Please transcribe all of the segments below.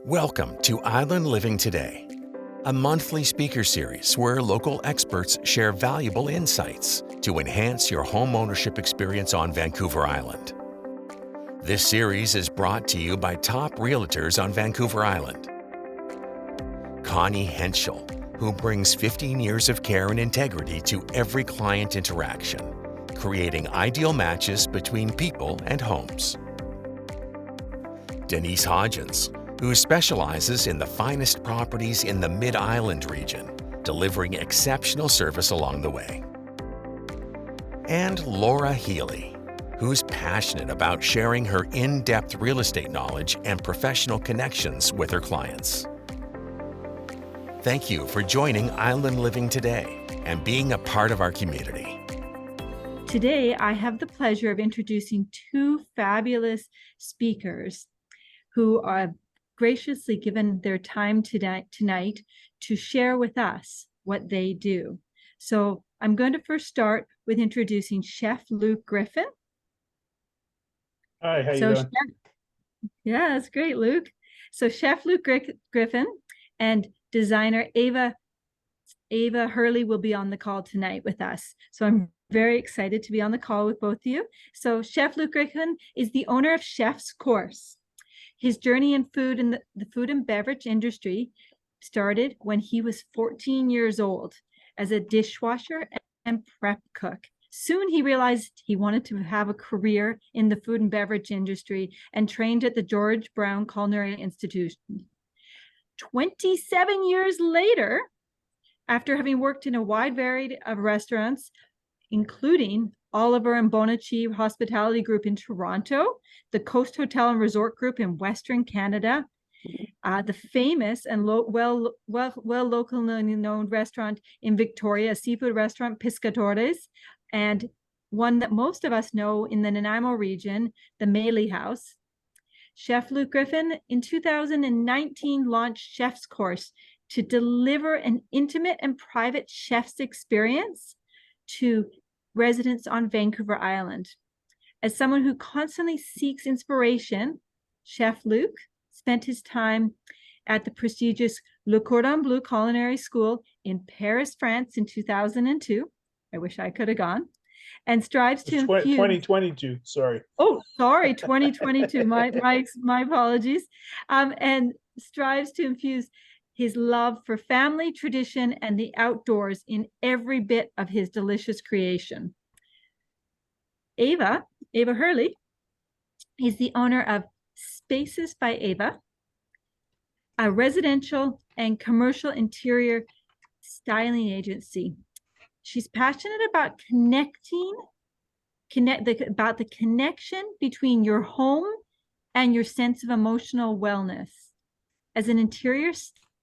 Welcome to Island Living Today, a monthly speaker series where local experts share valuable insights to enhance your home ownership experience on Vancouver Island. This series is brought to you by top realtors on Vancouver Island. Connie Henschel, who brings 15 years of care and integrity to every client interaction, creating ideal matches between people and homes. Denise Hodgins, who specializes in the finest properties in the Mid-Island region, delivering exceptional service along the way. And Laura Healy, who's passionate about sharing her in-depth real estate knowledge and professional connections with her clients. Thank you for joining Island Living Today and being a part of our community. Today, I have the pleasure of introducing two fabulous speakers who are graciously given their time tonight to share with us what they do. So I'm going to first start with introducing Chef Luke Griffin. Hi, how you doing? Yeah, that's great, Luke. So Chef Luke Griffin and designer Eva Hurly will be on the call tonight with us. So I'm very excited to be on the call with both of you. So Chef Luke Griffin is the owner of Chef's Course. His journey in food and the food and beverage industry started when he was 14 years old as a dishwasher and prep cook. Soon he realized he wanted to have a career in the food and beverage industry and trained at the George Brown Culinary Institute. 27 years later, after having worked in a wide variety of restaurants, including Oliver and Bonacci Hospitality Group in Toronto, the Coast Hotel and Resort Group in Western Canada, the famous and locally known restaurant in Victoria, a seafood restaurant, Pescadores, and one that most of us know in the Nanaimo region, the Maley House. Chef Luke Griffin in 2019 launched Chef's Course to deliver an intimate and private chef's experience to residents on Vancouver Island. As someone who constantly seeks inspiration, Chef Luke spent his time at the prestigious Le Cordon Bleu Culinary School in Paris, France in 2002. I wish I could have gone. And strives to infuse 2022, sorry. Oh, sorry, 2022. My apologies. And strives to infuse his love for family, tradition, and the outdoors in every bit of his delicious creation. Eva Hurly is the owner of Spaces by Eva, a residential and commercial interior styling agency. She's passionate about about the connection between your home and your sense of emotional wellness. As an interior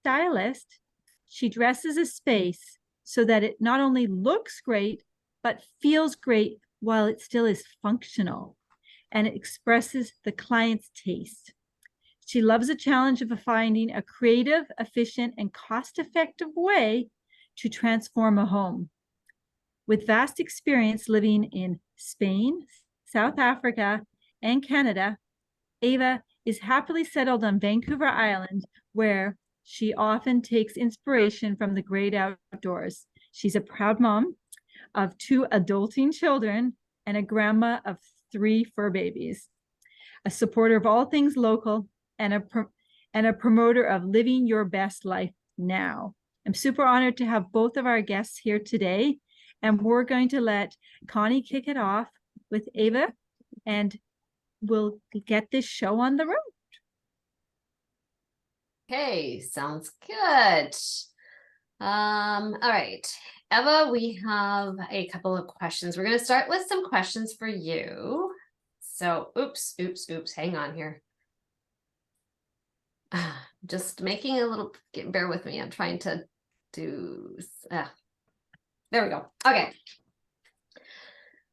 stylist, she dresses a space so that it not only looks great, but feels great while it still is functional, and it expresses the client's taste. She loves the challenge of finding a creative, efficient, and cost-effective way to transform a home. With vast experience living in Spain, South Africa, and Canada, Eva is happily settled on Vancouver Island, where she often takes inspiration from the great outdoors. She's a proud mom of 2 adulting children and a grandma of 3 fur babies, a supporter of all things local, and a promoter of living your best life now. I'm super honored to have both of our guests here today, and we're going to let Connie kick it off with Eva, and we'll get this show on the road. Okay, sounds good. All right, Eva, we have a couple of questions. We're going to start with some questions for you. So, oops, hang on here. Just making a little, bear with me. I'm trying to do, there we go. Okay.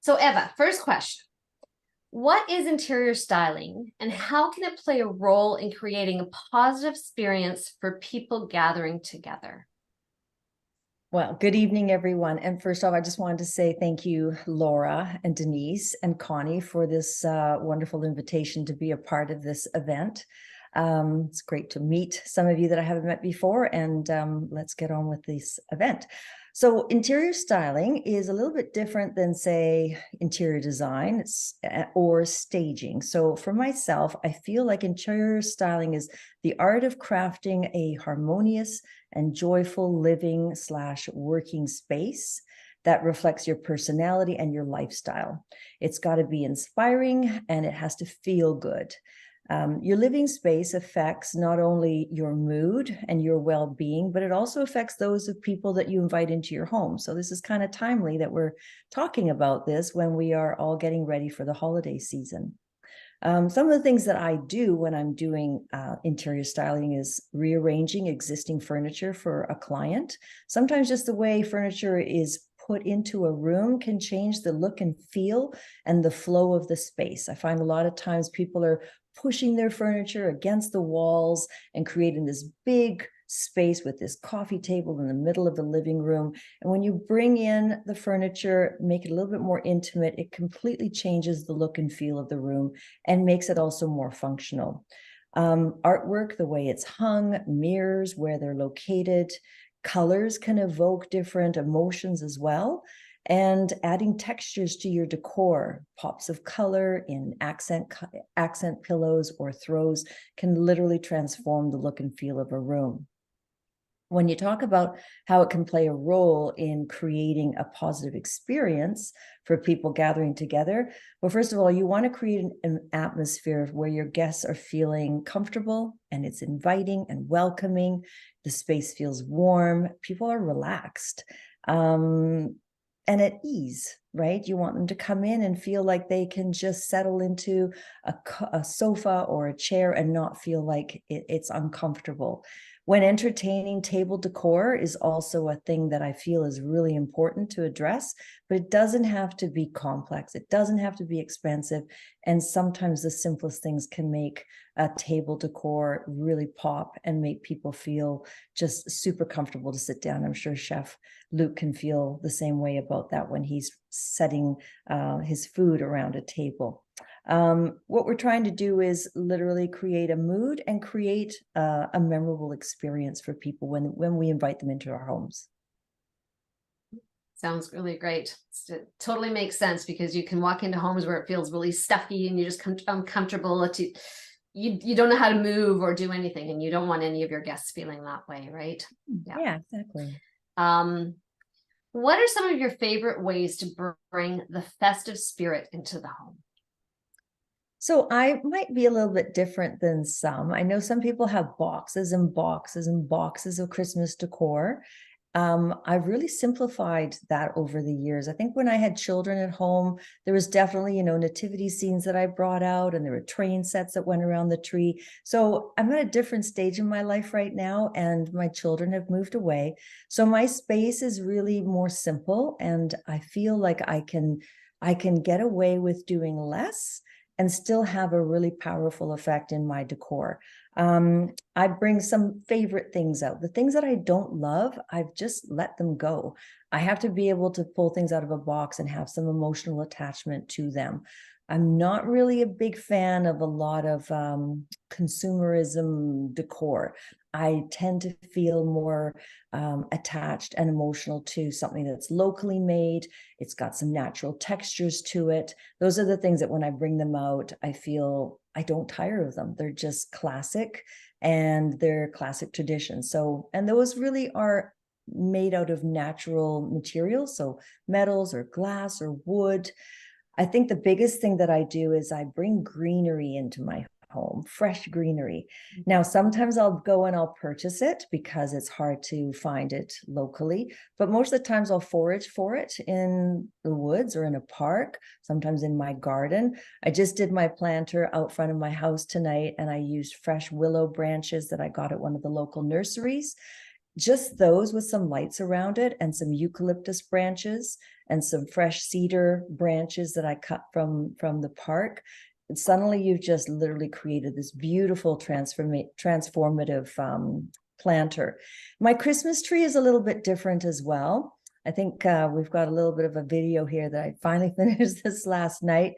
So Eva, first question. What is interior styling and how can it play a role in creating a positive experience for people gathering together? Well, good evening, everyone. And first off, I just wanted to say thank you, Laura and Denise and Connie, for this wonderful invitation to be a part of this event. It's great to meet some of you that I haven't met before, and let's get on with this event. So interior styling is a little bit different than, say, interior design or staging. So for myself, I feel like interior styling is the art of crafting a harmonious and joyful living / working space that reflects your personality and your lifestyle. It's got to be inspiring and it has to feel good. Your living space affects not only your mood and your well-being, but it also affects those of people that you invite into your home. So this is kind of timely that we're talking about this when we are all getting ready for the holiday season. Some of the things that I do when I'm doing interior styling is rearranging existing furniture for a client. Sometimes just the way furniture is put into a room can change the look and feel and the flow of the space. I find a lot of times people are pushing their furniture against the walls and creating this big space with this coffee table in the middle of the living room. And when you bring in the furniture, make it a little bit more intimate, it completely changes the look and feel of the room and makes it also more functional. Artwork, the way it's hung, mirrors, where they're located, colors can evoke different emotions as well. And adding textures to your decor, pops of color in accent pillows or throws can literally transform the look and feel of a room. When you talk about how it can play a role in creating a positive experience for people gathering together, well, first of all, you want to create an atmosphere where your guests are feeling comfortable and it's inviting and welcoming. The space feels warm. People are relaxed. And at ease, right? You want them to come in and feel like they can just settle into a sofa or a chair and not feel like it's uncomfortable. When entertaining, table decor is also a thing that I feel is really important to address, but it doesn't have to be complex. It doesn't have to be expensive. And sometimes the simplest things can make a table decor really pop and make people feel just super comfortable to sit down. I'm sure Chef Luke can feel the same way about that when he's setting his food around a table. What we're trying to do is literally create a mood and create a memorable experience for people when we invite them into our homes. Sounds really great. It totally makes sense because you can walk into homes where it feels really stuffy and you just uncomfortable. You don't know how to move or do anything, and you don't want any of your guests feeling that way, right? Yeah, exactly. What are some of your favorite ways to bring the festive spirit into the home? So I might be a little bit different than some. I know some people have boxes and boxes and boxes of Christmas decor. I've really simplified that over the years. I think when I had children at home, there was definitely, nativity scenes that I brought out, and there were train sets that went around the tree. So I'm at a different stage in my life right now, and my children have moved away. So my space is really more simple, and I feel like I can get away with doing less and still have a really powerful effect in my decor. I bring some favorite things out. The things that I don't love, I've just let them go. I have to be able to pull things out of a box and have some emotional attachment to them. I'm not really a big fan of a lot of consumerism decor. I tend to feel more attached and emotional to something that's locally made. It's got some natural textures to it. Those are the things that when I bring them out, I feel I don't tire of them. They're just classic and they're classic traditions. So, and those really are made out of natural materials. So metals or glass or wood. I think the biggest thing that I do is I bring greenery into my home, fresh greenery. Now, sometimes I'll go and I'll purchase it because it's hard to find it locally, but most of the times I'll forage for it in the woods or in a park, sometimes in my garden. I just did my planter out front of my house tonight, and I used fresh willow branches that I got at one of the local nurseries. Just those with some lights around it and some eucalyptus branches and some fresh cedar branches that I cut from the park. And suddenly you've just literally created this beautiful transformative planter. My Christmas tree is a little bit different as well. I think we've got a little bit of a video here that I finally finished this last night.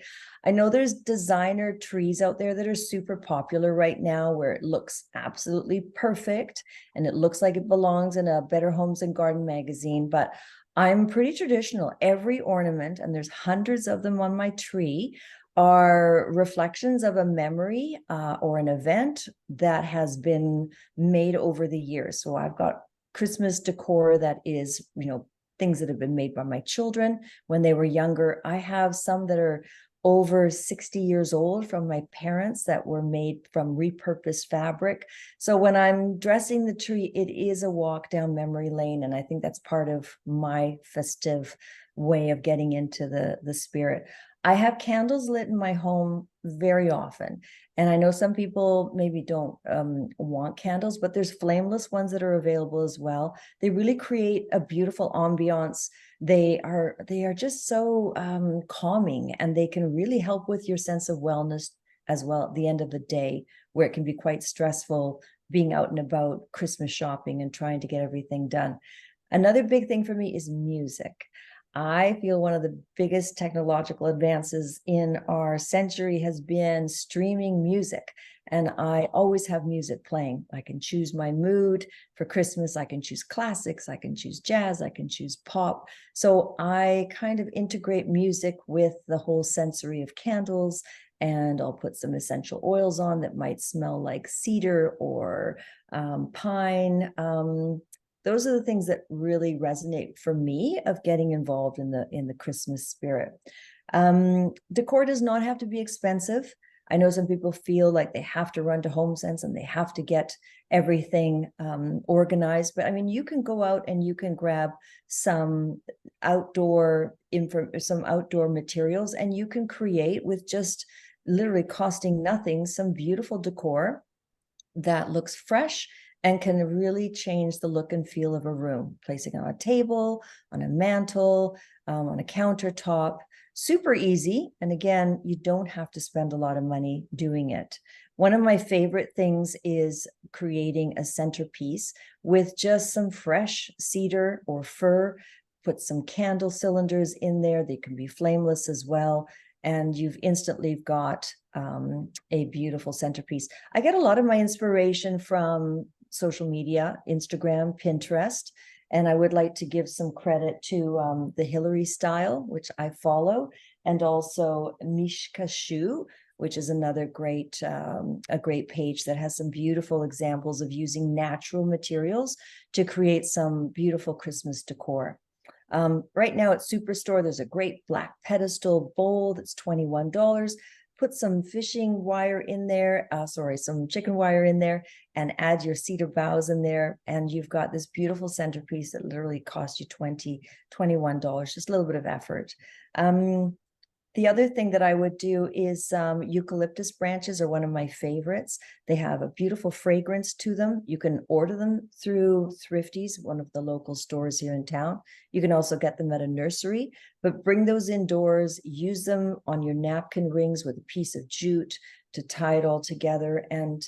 I know there's designer trees out there that are super popular right now, where it looks absolutely perfect and it looks like it belongs in a Better Homes and Garden magazine, but I'm pretty traditional. Every ornament, and there's hundreds of them on my tree, are reflections of a memory or an event that has been made over the years. So I've got Christmas decor that is, things that have been made by my children when they were younger. I have some that are over 60 years old from my parents that were made from repurposed fabric. So when I'm dressing the tree, it is a walk down memory lane. And I think that's part of my festive way of getting into the spirit. I have candles lit in my home very often. And I know some people maybe don't want candles, but there's flameless ones that are available as well. They really create a beautiful ambiance. They are just so calming, and they can really help with your sense of wellness as well at the end of the day, where it can be quite stressful being out and about Christmas shopping and trying to get everything done. Another big thing for me is music. I feel one of the biggest technological advances in our century has been streaming music. And I always have music playing. I can choose my mood for Christmas. I can choose classics. I can choose jazz. I can choose pop. So I kind of integrate music with the whole sensory of candles. And I'll put some essential oils on that might smell like cedar or pine. Those are the things that really resonate for me of getting involved in the Christmas spirit. Decor does not have to be expensive. I know some people feel like they have to run to HomeSense and they have to get everything organized. But I mean, you can go out and you can grab some outdoor materials, and you can create with just literally costing nothing some beautiful decor that looks fresh and can really change the look and feel of a room, placing on a table, on a mantle, on a countertop. Super easy. And again, you don't have to spend a lot of money doing it. One of my favorite things is creating a centerpiece with just some fresh cedar or fir. Put some candle cylinders in there. They can be flameless as well. And you've instantly got a beautiful centerpiece. I get a lot of my inspiration from social media, Instagram, Pinterest, and I would like to give some credit to the Hillary Style, which I follow, and also Mishka Shu, which is another a great page that has some beautiful examples of using natural materials to create some beautiful Christmas decor. Right now at Superstore, there's a great black pedestal bowl that's $21. Put some fishing wire in there, some chicken wire in there, and add your cedar boughs in there. And you've got this beautiful centerpiece that literally cost you $21, just a little bit of effort. The other thing that I would do is eucalyptus branches are one of my favorites. They have a beautiful fragrance to them. You can order them through Thrifty's, one of the local stores here in town. You can also get them at a nursery, but bring those indoors, use them on your napkin rings with a piece of jute to tie it all together. And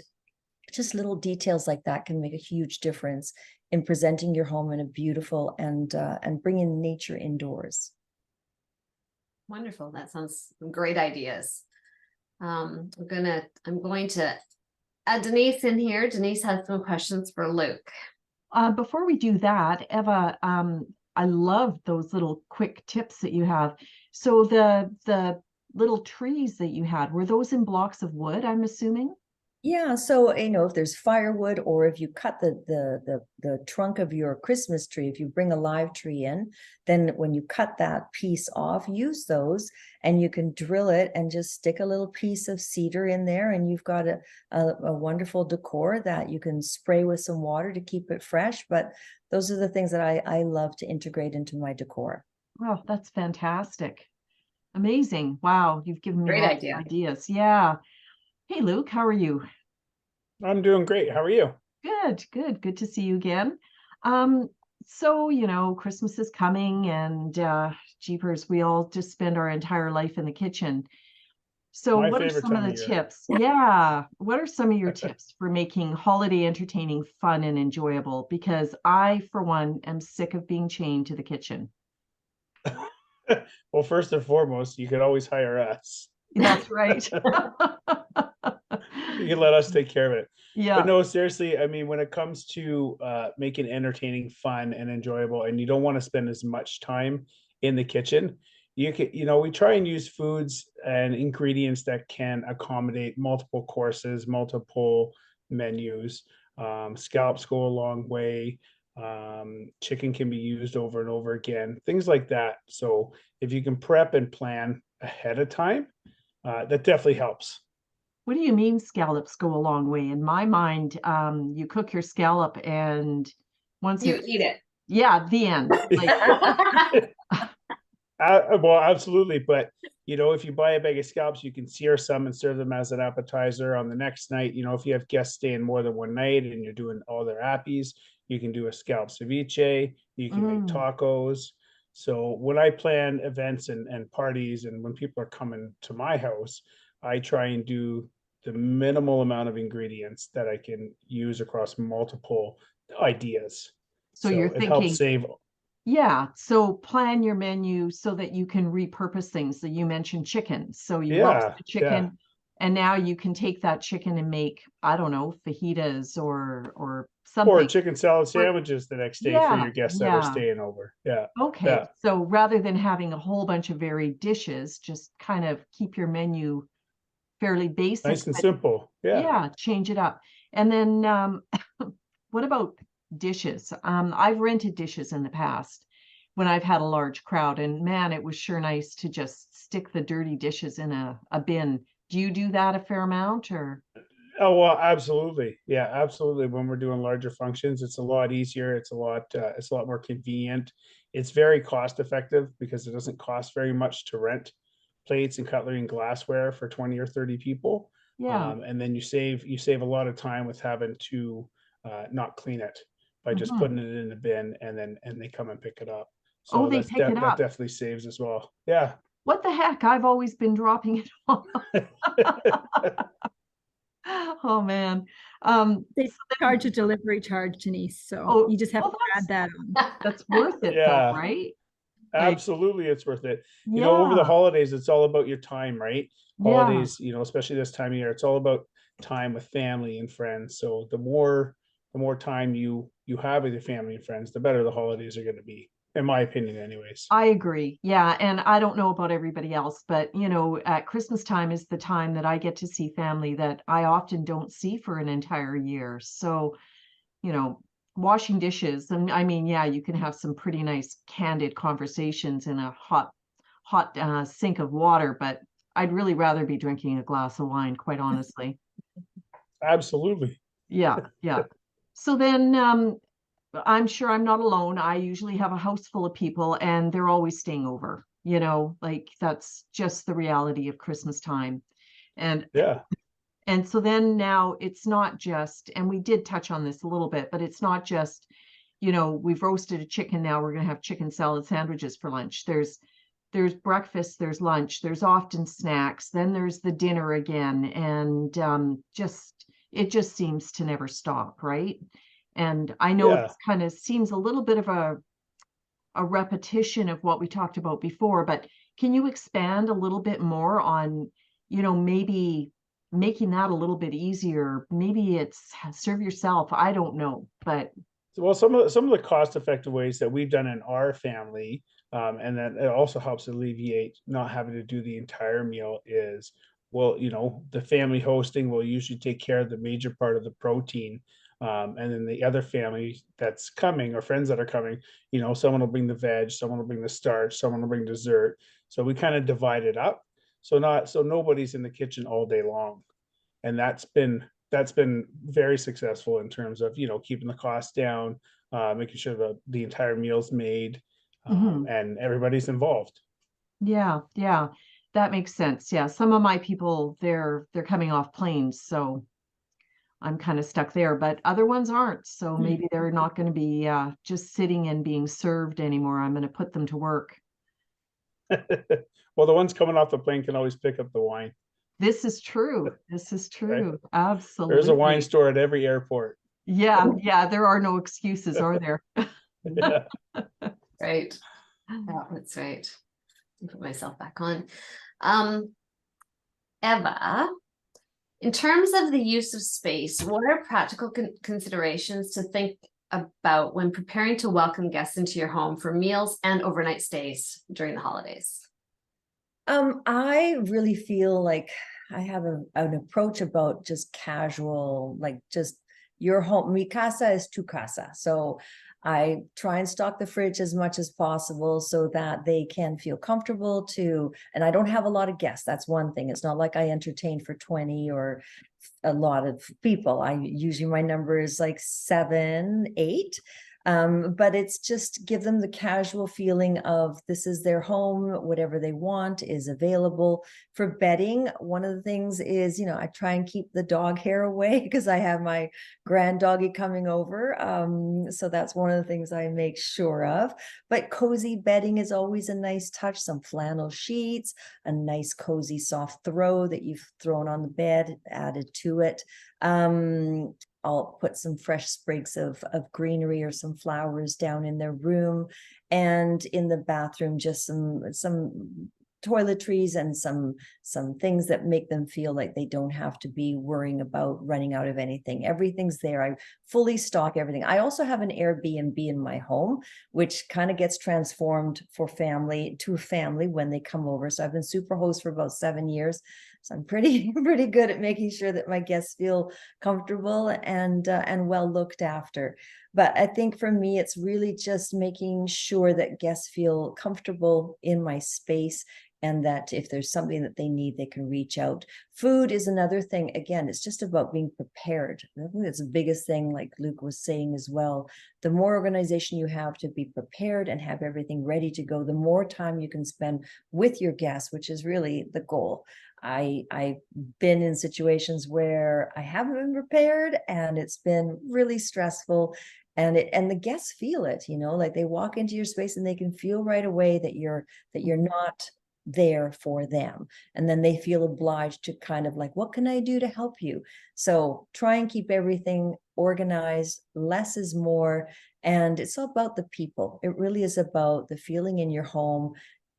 just little details like that can make a huge difference in presenting your home in a beautiful and bringing nature indoors. Wonderful. That sounds great ideas. I'm going to add Denise in here. Denise has some questions for Luke. Before we do that, Eva, I love those little quick tips that you have. So the little trees that you had, were those in blocks of wood, I'm assuming? Yeah, so if there's firewood, or if you cut the trunk of your Christmas tree, if you bring a live tree in, then when you cut that piece off, use those, and you can drill it and just stick a little piece of cedar in there, and you've got a wonderful decor that you can spray with some water to keep it fresh. But those are the things that I love to integrate into my decor. Oh, that's fantastic. Amazing. Wow, you've given me Great lots idea. of ideas. Yeah. Hey, Luke, how are you? I'm doing great. How are you? Good to see you again. So, Christmas is coming, and jeepers, we all just spend our entire life in the kitchen. So My what are favorite some of time the of year. tips? Yeah. What are some of your tips for making holiday entertaining fun and enjoyable? Because I, for one, am sick of being chained to the kitchen. Well, first and foremost, you could always hire us. That's right. You can let us take care of it. But Yeah. no, seriously, I mean, when it comes to making entertaining fun and enjoyable, and you don't want to spend as much time in the kitchen, we try and use foods and ingredients that can accommodate multiple courses, multiple menus. Scallops go a long way. Chicken can be used over and over again, things like that. So if you can prep and plan ahead of time, that definitely helps. What do you mean scallops go a long way? In my mind, you cook your scallop and once You it's, eat it. yeah, the end. Like, Well, absolutely. But if you buy a bag of scallops, you can sear some and serve them as an appetizer on the next night. If you have guests staying more than one night and you're doing all their appies, you can do a scallop ceviche. You can make tacos. So when I plan events and parties, and when people are coming to my house, I try and do the minimal amount of ingredients that I can use across multiple ideas. so So you're it helps thinking, save. yeah, so plan your menu so that you can repurpose things. So you mentioned chicken. So you roast Yeah, the yeah. chicken and now you can take that chicken and make, I don't know, fajitas or Or something. chicken salad Or sandwiches the next day for yeah, your guests that are yeah. staying over. Yeah, Okay. yeah. So rather than having a whole bunch of varied dishes, just kind of keep your menu fairly basic, Nice and but simple. Yeah. yeah, change it up. And then what about dishes? I've rented dishes in the past when I've had a large crowd, and man, it was sure nice to just stick the dirty dishes in a bin. Do you do that a fair amount or? Oh, well, absolutely. Yeah, absolutely. When we're doing larger functions, it's a lot easier. It's a lot more convenient. It's very cost effective because it doesn't cost very much to rent plates and cutlery and glassware for 20 or 30 people. Yeah. And then you save a lot of time with having to not clean it by just Mhm. putting it in the bin, and they come and pick it up. Oh, So they pick it that up. definitely saves as well. Yeah. What the heck? I've always been dropping it off. Oh man. They So charge then, a delivery charge, Denise, so oh, you just have well, to add that on. that's worth it though, Yeah. right? Like, Absolutely, it's worth it. Over the yeah, holidays, it's all about your time, right? yeah. Holidays, especially this time of year, it's all about time with family and friends. So the more time you have with your family and friends, the better the holidays are going to be, in my opinion, anyways. I agree. Yeah. And I don't know about everybody else, but at Christmas time is the time that I get to see family that I often don't see for an entire year. So, you know, washing dishes, and I mean, yeah, you can have some pretty nice candid conversations in a hot sink of water, but I'd really rather be drinking a glass of wine, quite honestly. Absolutely. Yeah, yeah. So then I'm sure I'm not alone. I usually have a house full of people and they're always staying over, like that's just the reality of Christmas time. And Yeah. and so then now it's not just, and we did touch on this a little bit, but it's not just, we've roasted a chicken, now we're going to have chicken salad sandwiches for lunch. There's breakfast, there's lunch, there's often snacks, then there's the dinner again, and it just seems to never stop, right? And I know Yeah. this kind of seems a little bit of a repetition of what we talked about before, but can you expand a little bit more on, maybe making that a little bit easier? Maybe it's serve yourself. I don't know, but Well, some of the cost effective ways that we've done in our family, and that it also helps alleviate not having to do the entire meal is, well, the family hosting will usually take care of the major part of the protein. And then the other family that's coming, or friends that are coming, someone will bring the veg, someone will bring the starch, someone will bring dessert. So we kind of divide it up. So nobody's in the kitchen all day long, and that's been very successful in terms of keeping the cost down, making sure the entire meal's made, mhm. and everybody's involved. Yeah, yeah, that makes sense. Yeah, some of my people, they're coming off planes, so I'm kind of stuck there, but other ones aren't. So maybe they're not going to be just sitting and being served anymore. I'm going to put them to work. Well, the ones coming off the plane can always pick up the wine. This is true. This is true. Absolutely. There's a wine store at every airport. Yeah, yeah. There are no excuses, are there? Yeah. Right. Yeah, that's right. Put myself back on. Eva, in terms of the use of space, what are practical considerations to think about when preparing to welcome guests into your home for meals and overnight stays during the holidays? I really feel like I have an approach about just casual, like just your home. Mi casa is tu casa. So I try and stock the fridge as much as possible so that they can feel comfortable to, and I don't have a lot of guests. That's one thing. It's not like I entertain for 20 or a lot of people. I usually my number is like 7, 8. But it's just give them the casual feeling of this is their home, whatever they want is available. For bedding, one of the things is, you know, I try and keep the dog hair away because I have my grand doggy coming over. So that's one of the things I make sure of. But cozy bedding is always a nice touch. Some flannel sheets, a nice cozy soft throw that you've thrown on the bed, added to it. I'll put some fresh sprigs of greenery or some flowers down in their room, and in the bathroom, just some toiletries and some things that make them feel like they don't have to be worrying about running out of anything. Everything's there. I fully stock everything. I also have an Airbnb in my home, which kind of gets transformed for family to family when they come over. So I've been Superhost for about 7 years. So I'm pretty good at making sure that my guests feel comfortable and well looked after. But I think for me, it's really just making sure that guests feel comfortable in my space, and that if there's something that they need, they can reach out. Food is another thing. Again, it's just about being prepared. I think that's the biggest thing, like Luke was saying as well. The more organization you have to be prepared and have everything ready to go, the more time you can spend with your guests, which is really the goal. I've been in situations where I haven't been prepared and it's been really stressful, and the guests feel it, you know, like they walk into your space and they can feel right away that you're not there for them, and then they feel obliged to kind of like, what can I do to help you? So try and keep everything organized. Less is more, and it's all about the people. It really is about the feeling in your home.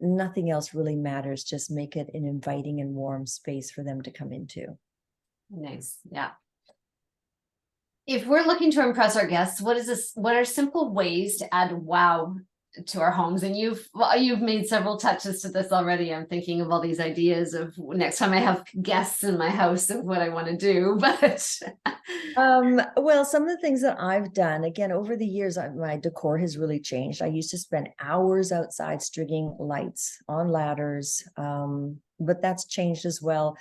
Nothing else really matters. Just make it an inviting and warm space for them to come into. Nice. Yeah. If we're looking to impress our guests, what are simple ways to add wow to our homes? And you've made several touches to this already. I'm thinking of all these ideas of next time I have guests in my house of what I want to do. But well, some of the things that I've done, again, over the years, my decor has really changed. I used to spend hours outside stringing lights on ladders, but that's changed as well.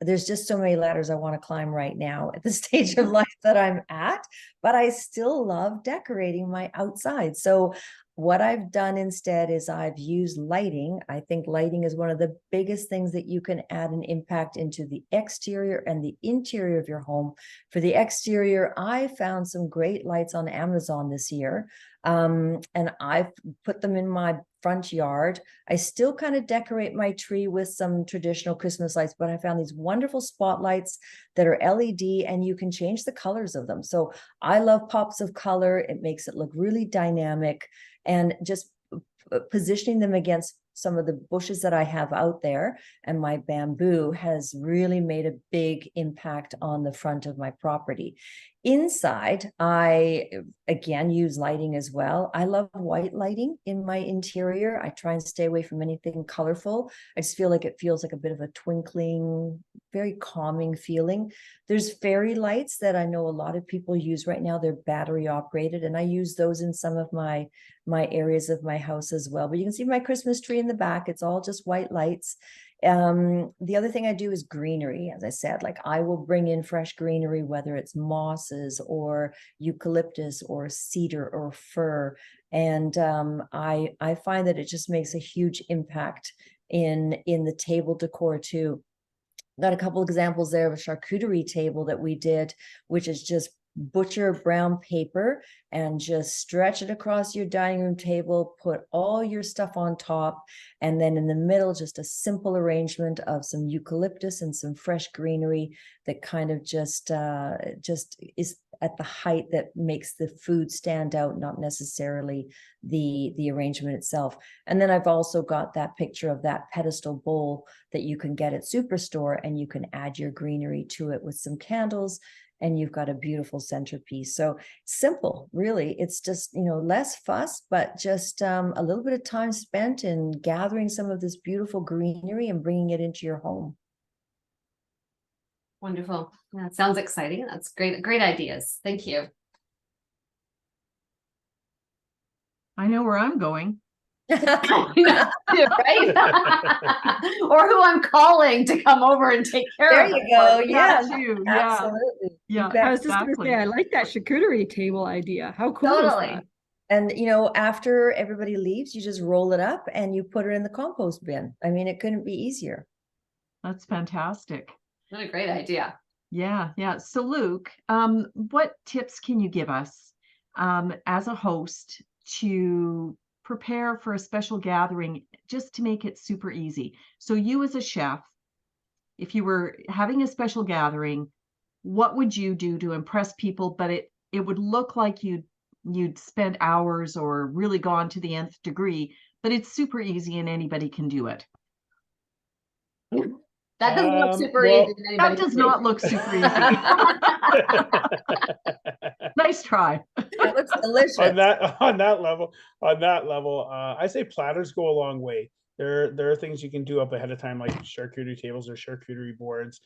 There's just so many ladders I want to climb right now at the stage of life that I'm at, but I still love decorating my outside. So what I've done instead is I've used lighting. I think lighting is one of the biggest things that you can add an impact into the exterior and the interior of your home. For the exterior, I found some great lights on Amazon this year, and I've put them in my front yard. I still kind of decorate my tree with some traditional Christmas lights, but I found these wonderful spotlights that are LED, and you can change the colors of them. So I love pops of color. It makes it look really dynamic, and just positioning them against some of the bushes that I have out there and my bamboo has really made a big impact on the front of my property. Inside, I again use lighting as well. I love white lighting in my interior. I try and stay away from anything colorful. I just feel like it feels like a bit of a twinkling, very calming feeling. There's fairy lights that I know a lot of people use right now. They're battery operated, and I use those in some of my areas of my house as well. But you can see my Christmas tree in the back. It's all just white lights. The other thing I do is greenery. As I said, like I will bring in fresh greenery, whether it's mosses or eucalyptus or cedar or fir. And I find that it just makes a huge impact in the table decor too. Got a couple examples there of a charcuterie table that we did, which is just butcher brown paper and just stretch it across your dining room table, put all your stuff on top, and then in the middle, just a simple arrangement of some eucalyptus and some fresh greenery that kind of just is at the height that makes the food stand out, not necessarily the arrangement itself. And then I've also got that picture of that pedestal bowl that you can get at Superstore, and you can add your greenery to it with some candles, and you've got a beautiful centerpiece. So simple, really. It's just, less fuss, but just a little bit of time spent in gathering some of this beautiful greenery and bringing it into your home. Wonderful. Yeah, it sounds exciting. That's great. Great ideas. Thank you. I know where I'm going. Right? Or who I'm calling to come over and take care There of you it. go. Yeah, Yeah, too. Yeah. absolutely. Yeah. You bet. I was just going to say, I like that charcuterie table idea. How cool is Totally. that? And, after everybody leaves, you just roll it up and you put it in the compost bin. I mean, it couldn't be easier. That's fantastic. What a great idea. Yeah, yeah. So Luke, what tips can you give us as a host to prepare for a special gathering, just to make it super easy? So you as a chef, if you were having a special gathering, what would you do to impress people, but it would look like you'd spent hours or really gone to the nth degree, but it's super easy and anybody can do it? That doesn't look super well, easy. To That anybody does to not do. look super easy. Nice try. It looks delicious. on that level, I say platters go a long way. There are things you can do up ahead of time, like charcuterie tables or charcuterie boards,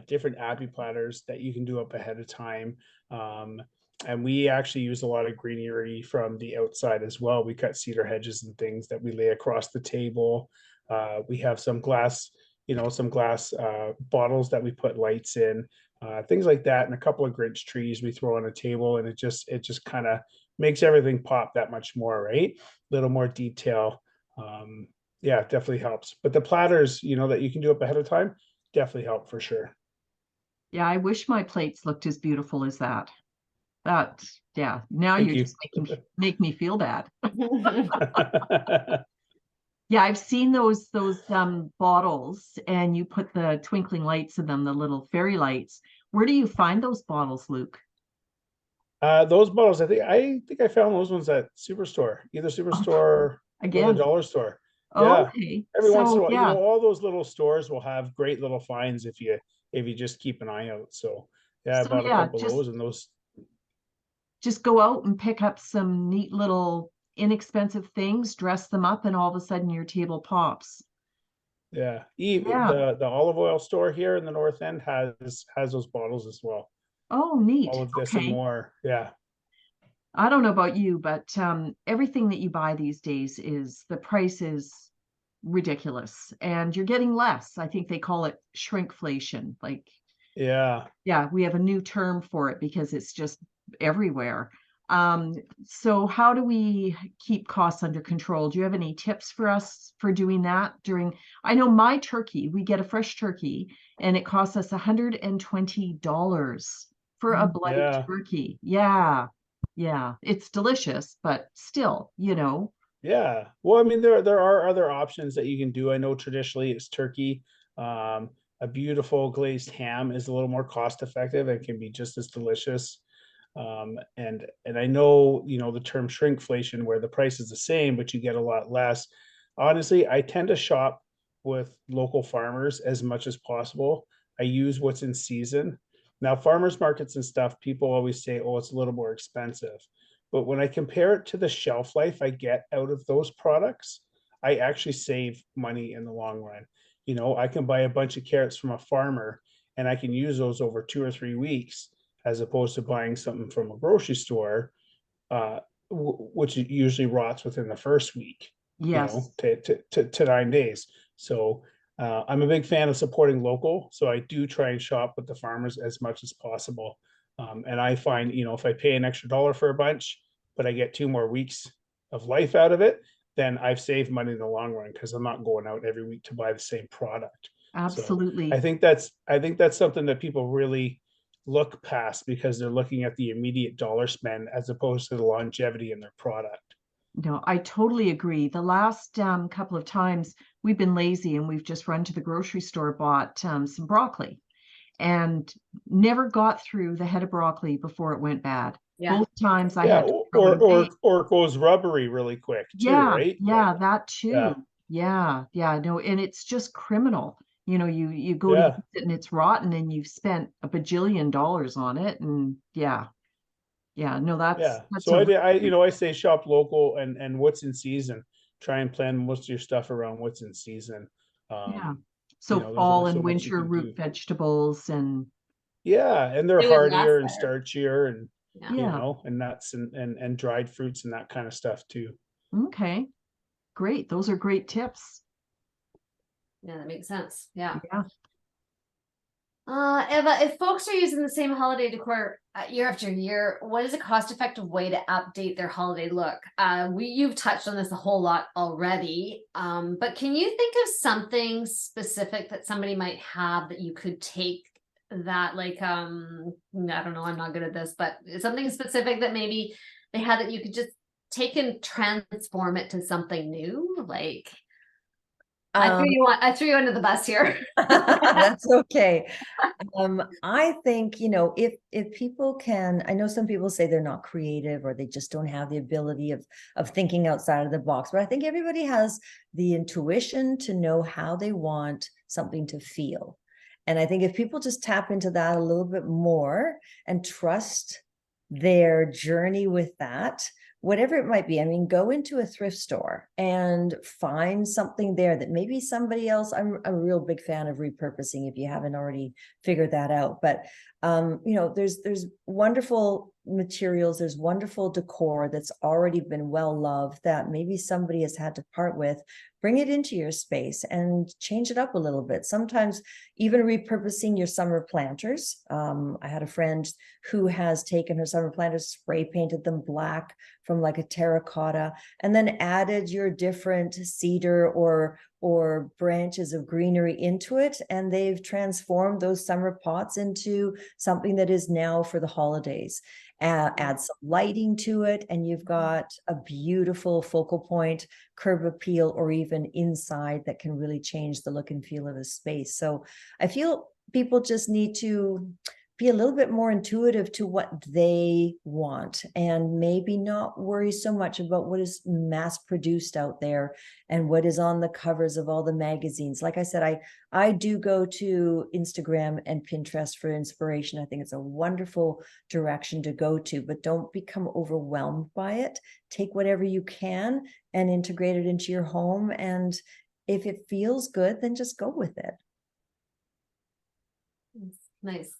different appy platters that you can do up ahead of time. And we actually use a lot of greenery from the outside as well. We cut cedar hedges and things that we lay across the table. We have some glass bottles that we put lights in, things like that, and a couple of Grinch trees we throw on a table, and it just kind of makes everything pop that much more, right? A little more detail. Yeah, it definitely helps. But the platters, that you can do up ahead of time, definitely help for sure. Yeah, I wish my plates looked as beautiful as that. Yeah. Now Thank you're you. just make me feel bad. Yeah, I've seen those bottles, and you put the twinkling lights in them, the little fairy lights. Where do you find those bottles, Luke? Those bottles, I think I found those ones at Superstore, either Superstore or the Again. dollar store. Oh, Yeah. okay. Every once in a So, while, yeah. all those little stores will have great little finds if you just keep an eye out. So yeah, I So, bought a yeah, couple of those, and those. Just go out and pick up some neat little inexpensive things, dress them up, and all of a sudden your table pops. Yeah, Yeah. the olive oil store here in the North End has those bottles as well. Oh, neat. All of this and Okay. more. Yeah. I don't know about you, but everything that you buy these days the price is ridiculous, and you're getting less. I think they call it shrinkflation. Like, Yeah. yeah, we have a new term for it because it's just everywhere. So how do we keep costs under control? Do you have any tips for us for doing that I know my turkey, we get a fresh turkey and it costs us $120 for a bloody Yeah. turkey. Yeah. Yeah. It's delicious, but still, Yeah. Well, I mean, there are other options that you can do. I know traditionally it's turkey. A beautiful glazed ham is a little more cost effective and can be just as delicious. And I know, the term shrinkflation, where the price is the same, but you get a lot less. Honestly, I tend to shop with local farmers as much as possible. I use what's in season. Now, farmers markets and stuff, people always say, oh, it's a little more expensive. But when I compare it to the shelf life I get out of those products, I actually save money in the long run. I can buy a bunch of carrots from a farmer and I can use those over 2 or 3 weeks, as opposed to buying something from a grocery store, which usually rots within the first week, Yes. to 9 days. So I'm a big fan of supporting local. So I do try and shop with the farmers as much as possible. And I find, if I pay an extra $1 for a bunch, but I get 2 more weeks of life out of it, then I've saved money in the long run, because I'm not going out every week to buy the same product. Absolutely. So I think that's something that people really look past because they're looking at the immediate dollar spend as opposed to the longevity in their product. No, I totally agree. The last couple of times we've been lazy and we've just run to the grocery store, bought some broccoli, and never got through the head of broccoli before it went bad. Yeah. Both times I Yeah, had to throw it away. or it goes rubbery really quick too, Yeah, right? yeah, Like, that too. Yeah, no, and it's just criminal. You go to yeah, use it and it's rotten and you've spent a bajillion dollars on it, and yeah, no, that's yeah. that's So a I say shop local and what's in season. Try and plan most of your stuff around what's in season. yeah. Um, So there's only fall so and much you winter can root do. vegetables and Yeah, and they're They would last hardier and better. starchier and Yeah. yeah. and nuts and dried fruits and that kind of stuff too. Okay, great. Those are great tips. Yeah, that makes sense. Yeah. Yeah. Eva, if folks are using the same holiday decor year after year, what is a cost-effective way to update their holiday look? You've touched on this a whole lot already, but can you think of something specific that somebody might have that you could take that, like, I don't know, I'm not good at this, but something specific that maybe they had that you could just take and transform it to something new? Like, I threw you under the bus here. That's okay. I think, if people can, I know some people say they're not creative or they just don't have the ability of thinking outside of the box, but I think everybody has the intuition to know how they want something to feel. And I think if people just tap into that a little bit more and trust their journey with that, whatever it might be. I mean, go into a thrift store and find something there that maybe somebody else. I'm a real big fan of repurposing if you haven't already figured that out. But there's wonderful materials, there's wonderful decor that's already been well loved that maybe somebody has had to part with. Bring it into your space and change it up a little bit. Sometimes even repurposing your summer planters. I had a friend who has taken her summer planters, spray painted them black from like a terracotta, and then added your different cedar or branches of greenery into it. And they've transformed those summer pots into something that is now for the holidays. Add some lighting to it, and you've got a beautiful focal point, curb appeal, or even inside that can really change the look and feel of a space. So I feel people just need to be a little bit more intuitive to what they want and maybe not worry so much about what is mass produced out there and what is on the covers of all the magazines. Like I said, I do go to Instagram and Pinterest for inspiration. I think it's a wonderful direction to go to, but don't become overwhelmed by it. Take whatever you can and integrate it into your home. And if it feels good, then just go with it. Nice.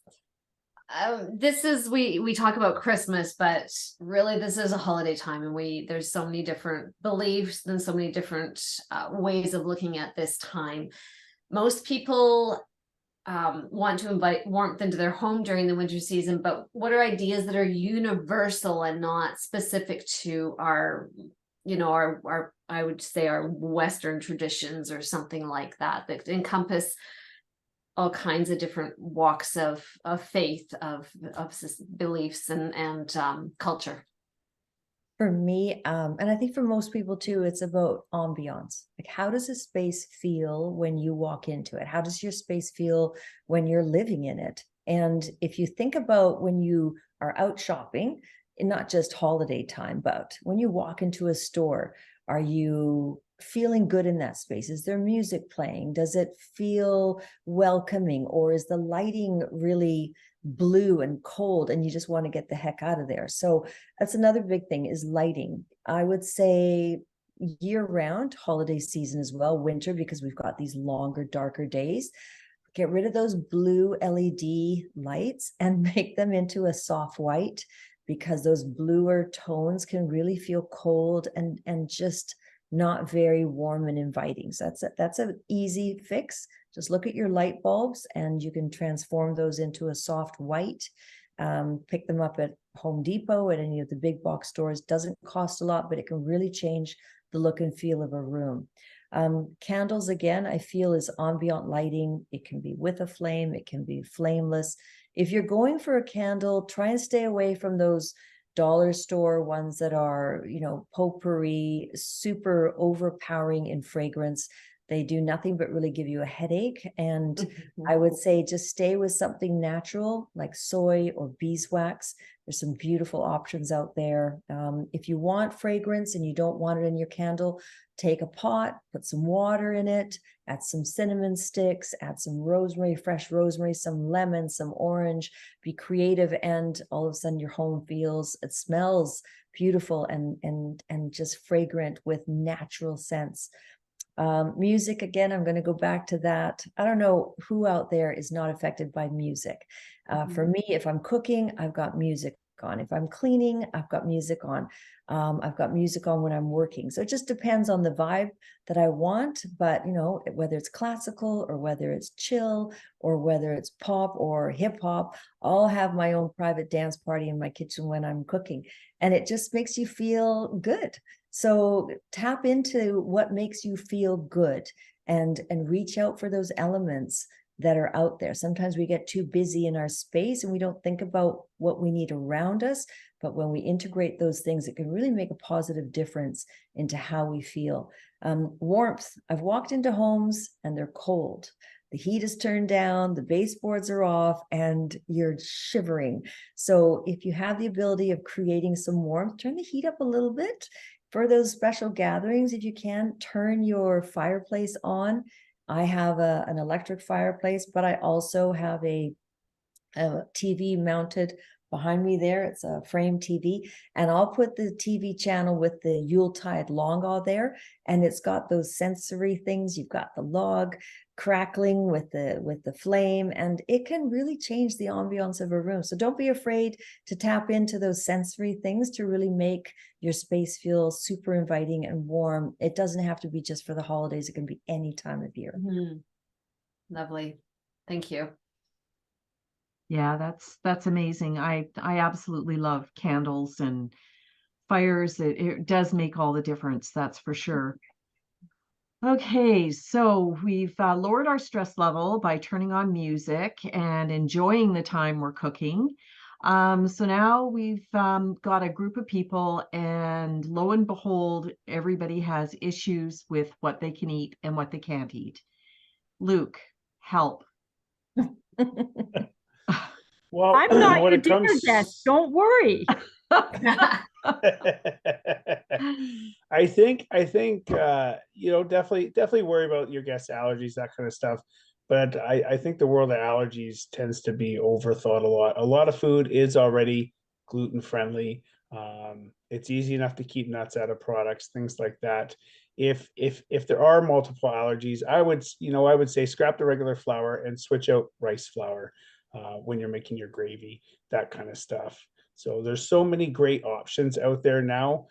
We talk about Christmas, but really this is a holiday time, and there's so many different beliefs and so many different ways of looking at this time. Most people want to invite warmth into their home during the winter season, but what are ideas that are universal and not specific to our I would say our Western traditions or something like that encompass all kinds of different walks of faith, of beliefs and culture? For me, and I think for most people too, it's about ambiance. Like, how does a space feel when you walk into it? How does your space feel when you're living in it? And if you think about when you are out shopping, and not just holiday time, but when you walk into a store, are you feeling good in that space? Is there music playing? Does it feel welcoming? Or is the lighting really blue and cold and you just want to get the heck out of there? So that's another big thing, is lighting. I would say year round, holiday season as well, winter, because we've got these longer, darker days. Get rid of those blue LED lights and make them into a soft white, because those bluer tones can really feel cold and just not very warm and inviting. So that's an easy fix. Just look at your light bulbs and you can transform those into a soft white. Pick them up at Home Depot, at any of the big box stores. Doesn't cost a lot, but it can really change the look and feel of a room. Candles, again, I feel is ambient lighting. It can be with a flame, it can be flameless. If you're going for a candle, try and stay away from those dollar store ones that are, you know, potpourri, super overpowering in fragrance. They do nothing but really give you a headache. And I would say just stay with something natural like soy or beeswax. There's some beautiful options out there. If you want fragrance and you don't want it in your candle, take a pot, put some water in it, add some cinnamon sticks, add some rosemary, fresh rosemary, some lemon, some orange, be creative. And all of a sudden your home feels, it smells beautiful and just fragrant with natural scents. Music, again, I'm going to go back to that. I don't know who out there is not affected by music. For me, if I'm cooking, I've got music on. If I'm cleaning, I've got music on. I've got music on when I'm working. So it just depends on the vibe that I want. But, you know, whether it's classical or whether it's chill or whether it's pop or hip hop, I'll have my own private dance party in my kitchen when I'm cooking. And it just makes you feel good. So tap into what makes you feel good and reach out for those elements that are out there. Sometimes we get too busy in our space and we don't think about what we need around us. But when we integrate those things, it can really make a positive difference into how we feel. Warmth. I've walked into homes and they're cold. The heat is turned down, the baseboards are off, and you're shivering. So if you have the ability of creating some warmth, turn the heat up a little bit. For those special gatherings, if you can, turn your fireplace on. I have an electric fireplace, but I also have a TV mounted behind me there. It's a frame TV, and I'll put the TV channel with the Yuletide Longa there, and it's got those sensory things. You've got the log crackling with the flame, and it can really change the ambiance of a room. So don't be afraid to tap into those sensory things to really make your space feel super inviting and warm. It doesn't have to be just for the holidays. It can be any time of year. Lovely. Thank you. Yeah, that's amazing. I absolutely love candles and fires. It does make all the difference, that's for sure. Okay, so we've lowered our stress level by turning on music and enjoying the time we're cooking. So now we've got a group of people, and lo and behold, everybody has issues with what they can eat and what they can't eat. Luke, help. Well, I'm not when your it dinner comes, guest. Don't worry. I think you know, definitely worry about your guests' allergies, that kind of stuff. But I think the world of allergies tends to be overthought a lot. A lot of food is already gluten friendly. It's easy enough to keep nuts out of products, things like that. If there are multiple allergies, I would say scrap the regular flour and switch out rice flour when you're making your gravy, that kind of stuff. So there's so many great options out there now,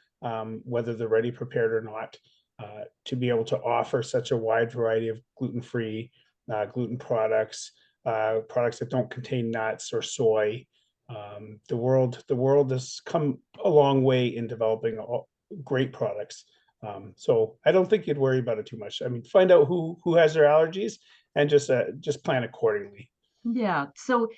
whether they're ready prepared or not, to be able to offer such a wide variety of gluten-free, gluten products, products that don't contain nuts or soy. The world has come a long way in developing great products. So I don't think you'd worry about it too much. I mean, find out who has their allergies and just plan accordingly. Yeah. So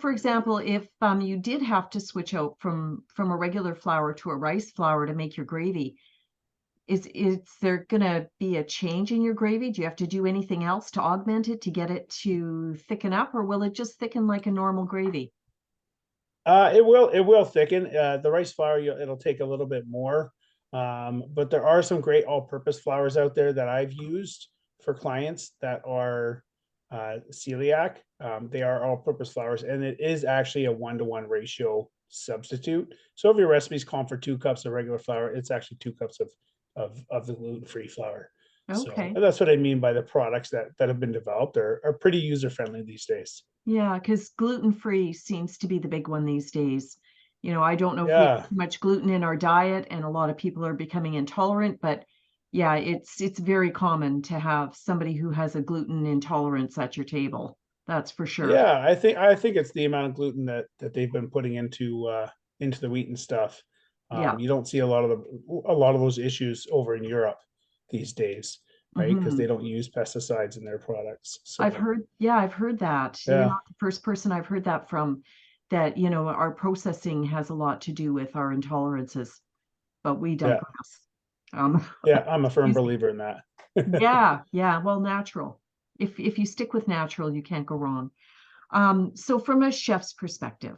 for example, if you did have to switch out from a regular flour to a rice flour to make your gravy, is there going to be a change in your gravy? Do you have to do anything else to augment it to get it to thicken up, or will it just thicken like a normal gravy? It will thicken. The rice flour, it'll take a little bit more, but there are some great all-purpose flours out there that I've used for clients that are celiac. They are all-purpose flours, and it is actually a 1-to-1 ratio substitute. So if your recipe's calling for 2 cups of regular flour, it's actually 2 cups of the gluten-free flour. Okay. So that's what I mean by the products that have been developed are pretty user-friendly these days. Yeah, because gluten-free seems to be the big one these days. You know, I don't know if we have Yeah. too much gluten in our diet, and a lot of people are becoming intolerant, but yeah, it's very common to have somebody who has a gluten intolerance at your table. That's for sure. Yeah, I think it's the amount of gluten that they've been putting into the wheat and stuff. Yeah. You don't see a lot of those issues over in Europe these days. right? Because Mhm. they don't use pesticides in their products. So I've heard that. You're yeah, not the first person I've heard that from, that, our processing has a lot to do with our intolerances, but we yeah, digress. Um, yeah. I'm a firm excuse me. believer in that. Yeah, yeah. Well, natural. If you stick with natural, you can't go wrong. So from a chef's perspective,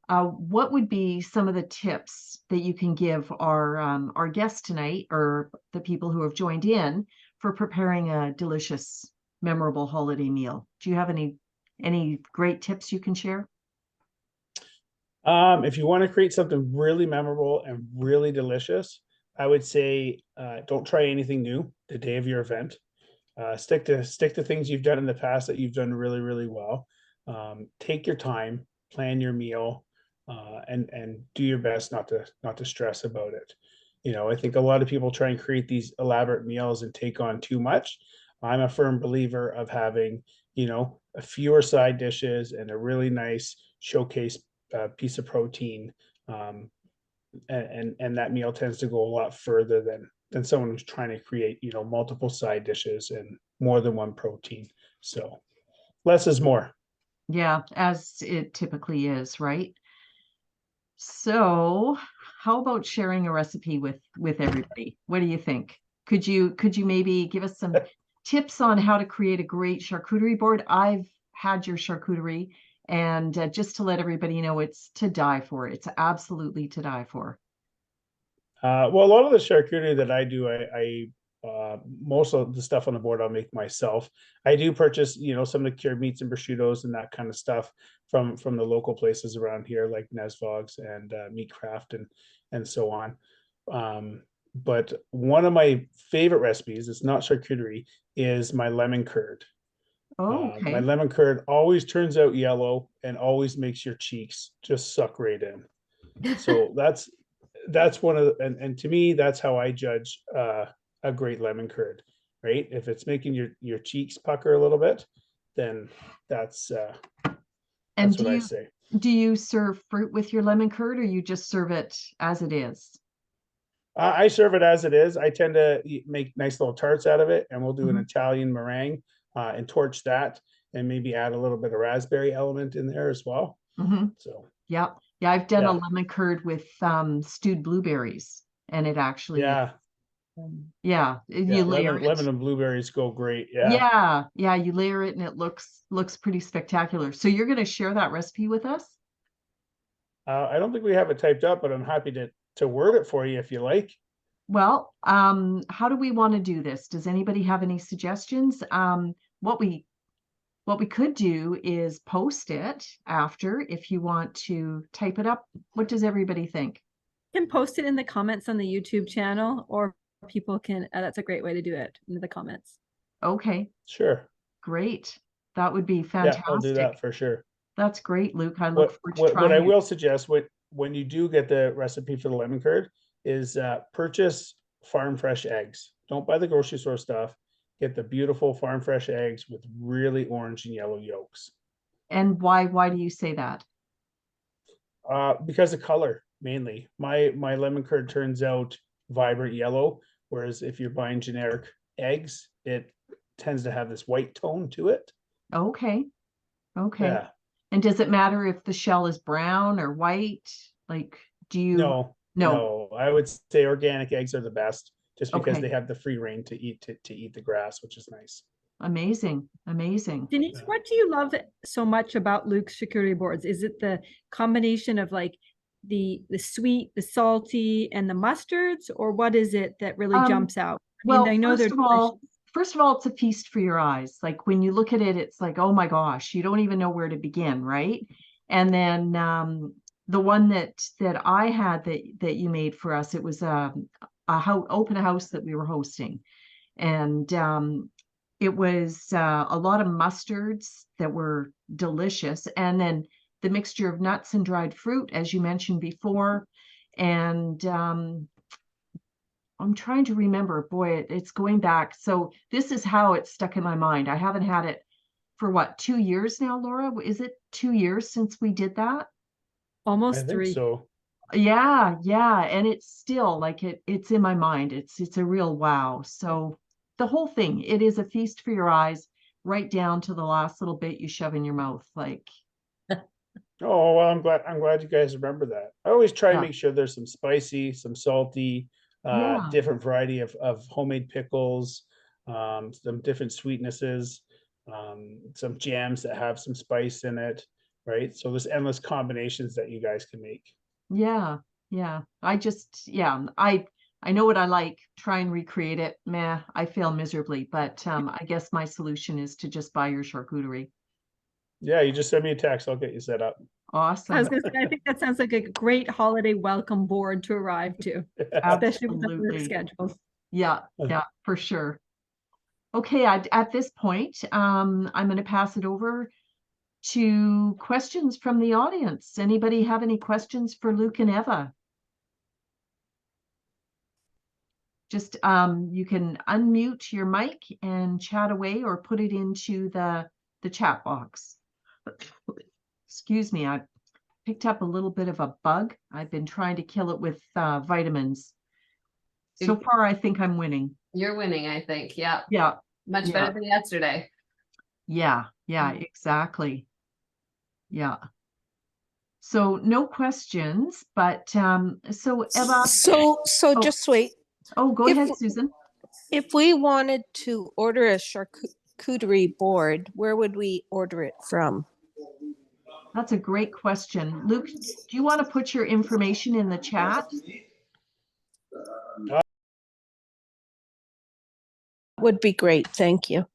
what would be some of the tips that you can give our guests tonight, or the people who have joined in, for preparing a delicious, memorable holiday meal? Do you have any great tips you can share? If you want to create something really memorable and really delicious, I would say don't try anything new the day of your event. Stick to things you've done in the past that you've done really, really well. Take your time, plan your meal, and do your best not to stress about it. I think a lot of people try and create these elaborate meals and take on too much. I'm a firm believer of having, a fewer side dishes and a really nice showcase piece of protein. And that meal tends to go a lot further than someone who's trying to create, multiple side dishes and more than one protein. So less is more. Yeah, as it typically is, right? So, how about sharing a recipe with everybody? What do you think? Could you maybe give us some tips on how to create a great charcuterie board? I've had your charcuterie, and just to let everybody know, it's to die for. It's absolutely to die for. Well, a lot of the charcuterie that I do, most of the stuff on the board I'll make myself. I do purchase, some of the cured meats and prosciuttos and that kind of stuff from the local places around here, like Nesvog's and Meat Craft and so on. But one of my favorite recipes, it's not charcuterie, is my lemon curd. Oh, My okay. lemon curd always turns out yellow and always makes your cheeks just suck right in. So that's one of and to me that's how I judge a great lemon curd, right? If it's making your cheeks pucker a little bit, then that's uh And that's do what I you say. do you serve fruit with your lemon curd, or you just serve it as it is? I serve it as it is. I tend to make nice little tarts out of it, and we'll do an Mhm. Italian meringue and torch that, and maybe add a little bit of raspberry element in there as well. Mhm. So Yeah. Yeah, I've done a yeah, lemon curd with stewed blueberries, and it actually, yeah, yeah, yeah. you layer Lemon it. and blueberries go great. Yeah. Yeah, yeah, you layer it and it looks pretty spectacular. So you're going to share that recipe with us? I don't think we have it typed up, but I'm happy to word it for you if you like. Well, how do we want to do this? Does anybody have any suggestions? What we could do is post it after, if you want to type it up. What does everybody think? You can post it in the comments on the YouTube channel, or people can, that's a great way to do it, in the comments. Okay, Sure. great. That would be Yeah, I'll do fantastic. that for sure. That's great, Luke. I look What forward to what what I trying it. will suggest when you do get the recipe for the lemon curd is purchase farm fresh eggs. Don't buy the grocery store stuff. Get the beautiful farm fresh eggs with really orange and yellow yolks. And why do you say that? Because of color mainly. My lemon curd turns out vibrant yellow, whereas if you're buying generic eggs, it tends to have this white tone to it. Okay, okay. Yeah. And does it matter if the shell is brown or white? Like, do you? No, No. no. I would say organic eggs are the best just because Okay. they have the free reign to eat the grass, which is nice. Amazing. Amazing. Denise, Yeah. what do you love so much about Luke's charcuterie boards? Is it the combination of like the sweet, the salty, and the mustards, or what is it that really Um, jumps out? I mean, well, I know they're delicious. first of all, it's a feast for your eyes. Like when you look at it, it's like, oh my gosh, you don't even know where to begin, right? And then the one that I had that you made for us, it was open house that we were hosting, and it was a lot of mustards that were delicious, and then the mixture of nuts and dried fruit, as you mentioned before, and I'm trying to remember. Boy, it's going back. So this is how it's stuck in my mind. I haven't had it for what, 2 years now, Laura? Is it 2 years since we did that? I Almost think three. so. Yeah, yeah, and it's still like it's in my mind. It's a real wow. So the whole thing. It is a feast for your eyes, right down to the last little bit you shove in your mouth. Like, Oh, well, I'm glad you guys remember that. I always try Yeah. to make sure there's some spicy, some salty, Yeah. different variety of homemade pickles, some different sweetnesses, some jams that have some spice in it, right? So there's endless combinations that you guys can make. yeah, yeah. I know what I like. Try and recreate it. Meh, I fail miserably. But I guess my solution is to just buy your charcuterie. Yeah, you just send me a text, I'll get you set up. I was Awesome. gonna say, I think that sounds like a great holiday welcome board to arrive to, especially with the work Absolutely. schedules. Yeah, yeah, for sure. Okay, at this point, I'm going to pass it over to questions from the audience. Anybody have any questions for Luke and Eva? Just you can unmute your mic and chat away, or put it into the chat box. Excuse me, I picked up a little bit of a bug. I've been trying to kill it with vitamins. So far, I think I'm winning. You're winning, I think. Yeah. Yeah, Much Yeah. better than yesterday. yeah, exactly. Yeah. So no questions, but so Eva, So Oh. just wait. oh, go If- ahead, Susan. If we wanted to order a charcuterie board, where would we order it from? That's a great question. Luke, do you want to put your information in the chat? Would be great, thank you.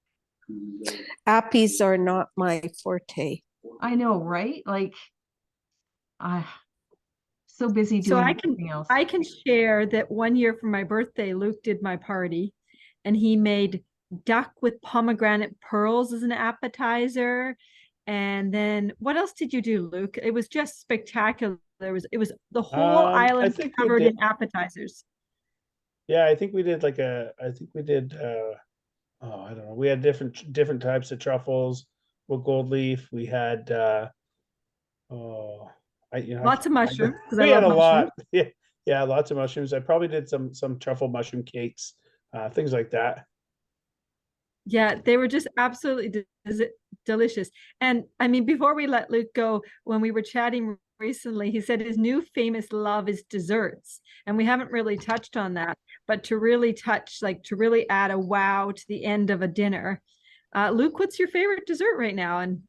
Appies are not my forte. I know, right? Like, I so busy So doing I can everything else. I can share that one year for my birthday, Luke did my party, and he made duck with pomegranate pearls as an appetizer. And then what else did you do, Luke? It was just spectacular. It was the whole I island think we covered did- in appetizers. Yeah, I think we did I don't know, we had different types of truffles with gold leaf. We had oh Lots of mushrooms, because I we had love a mushrooms. lot. Yeah, lots of mushrooms. I probably did some truffle mushroom cakes, things like that. Yeah, they were just absolutely delicious. And I mean, before we let Luke go, when we were chatting recently, he said his new famous love is desserts. And we haven't really touched on that, but to really to really add a wow to the end of a dinner. Luke, what's your favorite dessert right now, and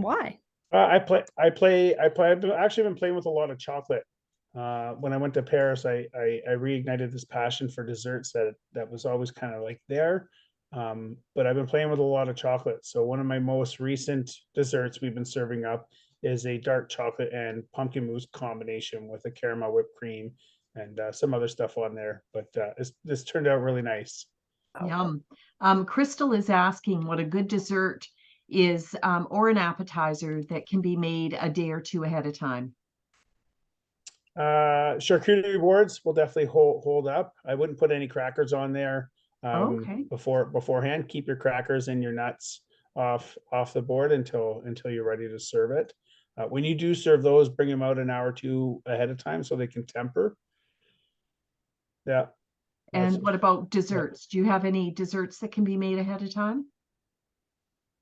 why? I've actually been playing with a lot of chocolate. When I went to Paris, I reignited this passion for desserts that was always kind of like there. But I've been playing with a lot of chocolate. So one of my most recent desserts we've been serving up is a dark chocolate and pumpkin mousse combination with a caramel whipped cream and some other stuff on there. But this turned out really nice. Yum. Crystal is asking what a good dessert is, or an appetizer that can be made a day or two ahead of time. Charcuterie boards will definitely hold up. I wouldn't put any crackers on there Okay. beforehand. Keep your crackers and your nuts off the board until you're ready to serve it. When you do serve those, bring them out an hour or two ahead of time so they can temper. Yeah. And what about desserts? Do you have any desserts that can be made ahead of time?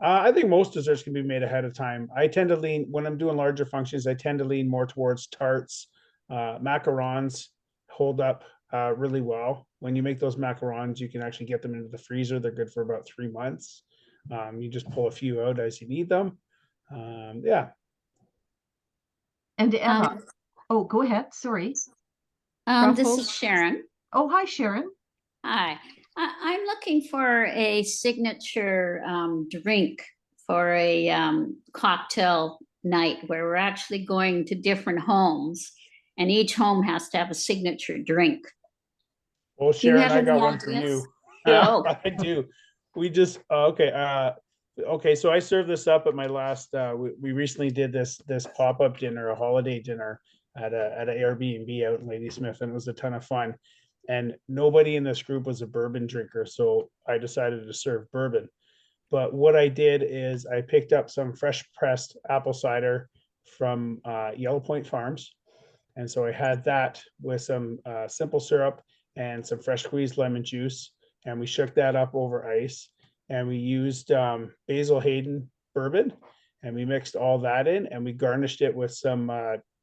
I think most desserts can be made ahead of time. I tend to lean, when I'm doing larger functions, I tend to lean more towards tarts. Macarons hold up really well. When you make those macarons, you can actually get them into the freezer. They're good for about 3 months. You just pull a few out as you need them. Yeah. And Eva, oh, go ahead. Sorry. This Truffles? is Sharon. Oh, hi, Sharon. Hi. I'm looking for a signature drink for a cocktail night where we're actually going to different homes, and each home has to have a signature drink. Well, Do you Sharon, have I got any one for ideas? you. Oh. I do. We just okay. Okay, so I served this up at my last. We recently did this pop-up dinner, a holiday dinner at an Airbnb out in Ladysmith, and it was a ton of fun. And nobody in this group was a bourbon drinker, so I decided to serve bourbon. But what I did is I picked up some fresh pressed apple cider from Yellow Point Farms, and so I had that with some simple syrup and some fresh squeezed lemon juice. and we shook that up over ice, and we used Basil Hayden bourbon, and we mixed all that in, and we garnished it with some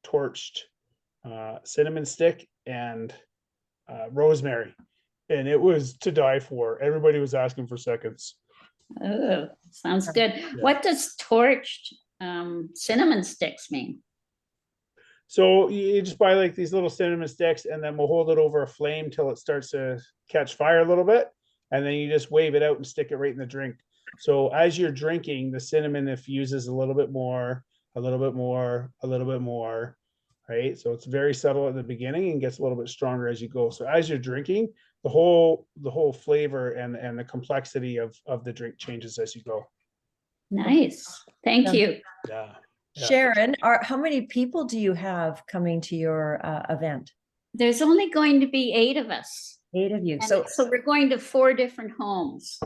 torched cinnamon stick and rosemary, and it was to die for. Everybody was asking for seconds. Oh, sounds good. What does torched cinnamon sticks mean? So you just buy like these little cinnamon sticks, and then we'll hold it over a flame till it starts to catch fire a little bit, and then you just wave it out and stick it right in the drink. So as you're drinking, the cinnamon infuses a little bit more, a little bit more, a little bit more, right? So it's very subtle at the beginning and gets a little bit stronger as you go. So as you're drinking, the whole flavor and the complexity of the drink changes as you go. Nice. Thank you. Yeah. Sharon, how many people do you have coming to your event? There's only going to be 8 of us. 8 of you. And so we're going to 4 different homes.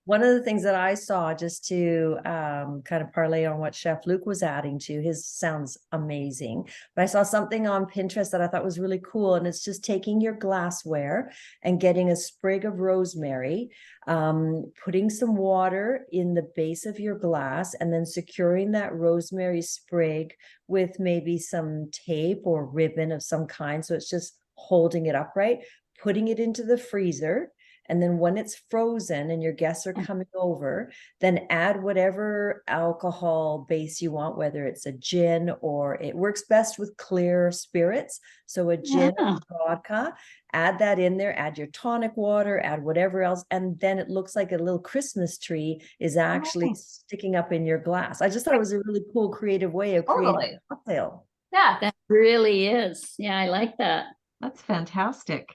One of the things that I saw, just to kind of parlay on what Chef Luke was adding to, his sounds amazing. But I saw something on Pinterest that I thought was really cool. And it's just taking your glassware and getting a sprig of rosemary, putting some water in the base of your glass, and then securing that rosemary sprig with maybe some tape or ribbon of some kind. So it's just holding it upright, putting it into the freezer. And then when it's frozen and your guests are coming over, then add whatever alcohol base you want, whether it's a gin, or it works best with clear spirits. So a gin or vodka, add that in there, add your tonic water, add whatever else. And then it looks like a little Christmas tree is actually sticking up in your glass. I just thought it was a really cool, creative way of creating a cocktail. Yeah, that really is. Yeah, I like that. That's fantastic.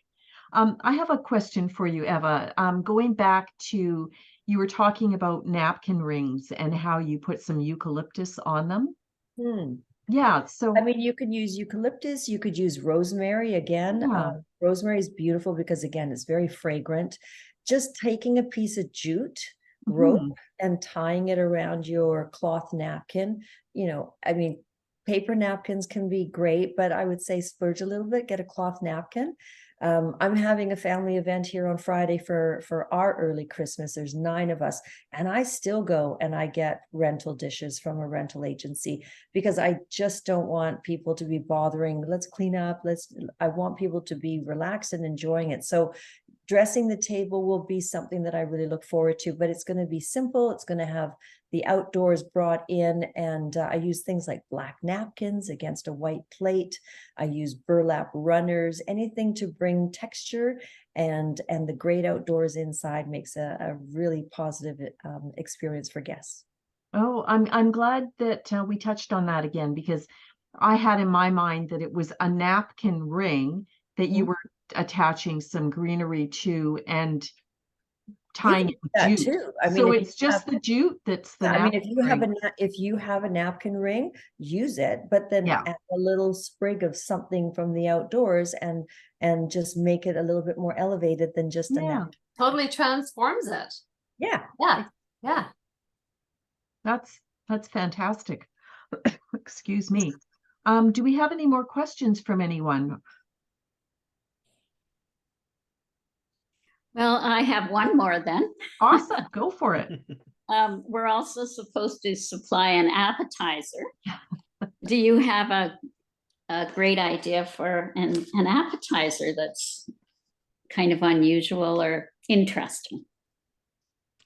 I have a question for you, Eva. Going back to, you were talking about napkin rings and how you put some eucalyptus on them. Yeah, so I mean, you could use eucalyptus, you could use rosemary again. Rosemary is beautiful because, again, it's very fragrant. Just taking a piece of jute rope and tying it around your cloth napkin, I mean, paper napkins can be great, but I would say splurge a little bit, get a cloth napkin. I'm having a family event here on Friday for our early Christmas. There's 9 of us, and I still go and I get rental dishes from a rental agency because I just don't want people to be bothering. Let's clean up. I want people to be relaxed and enjoying it. So dressing the table will be something that I really look forward to, but it's going to be simple. It's going to have the outdoors brought in, and I use things like black napkins against a white plate. I use burlap runners, anything to bring texture, and the great outdoors inside makes a really positive experience for guests. Oh, I'm glad that we touched on that again, because I had in my mind that it was a napkin ring that you were attaching some greenery to and tying it with jute. Too. I mean, so it's just the jute that's the I mean, if napkin you have a napkin ring, use it, but then add a little sprig of something from the outdoors and just make it a little bit more elevated than just a napkin. Totally transforms it. Yeah. That's fantastic. Excuse me. Do we have any more questions from anyone? Well, I have one more then. Awesome. Go for it. We're also supposed to supply an appetizer. Do you have a great idea for an appetizer that's kind of unusual or interesting?